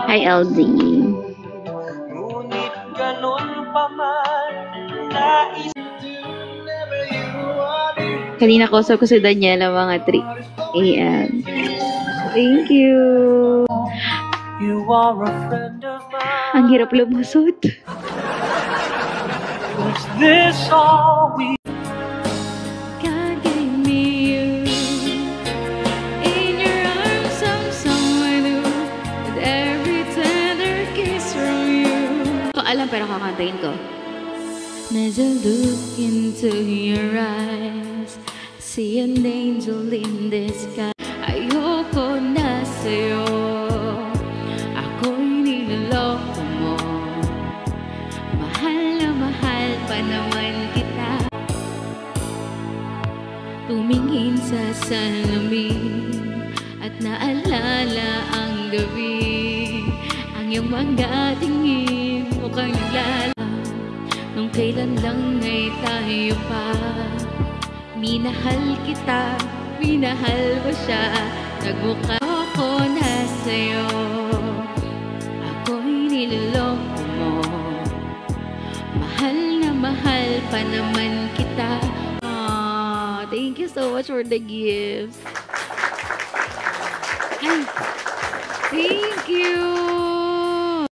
Hi, LD. Ngunit ganun pa man, nais Kanina ko ko si Daniela mga 3 a.m. Thank you. you are a friend of mine. Ang hirap lumusot. Was this all we God gave me you. In your arms I'm someone new. With every tender kiss from you. Ito alam pero kakantayin ko. As I look into your eyes, see an angel in the sky. Ayoko na sa'yo, ako'y niloloko mo. Mahal na mahal pa naman kita. Tumingin sa salamin at naalala ang gabi. Ang iyong mga tingin mukhang naglala. Nung kailan lang ay tayo pa. Minahal kita, minahal mo siya. Nagmukha ako na sa'yo, ako'y niloloko mo. Mahal na mahal pa naman kita. Thank you so much for the gifts. Ay, thank you.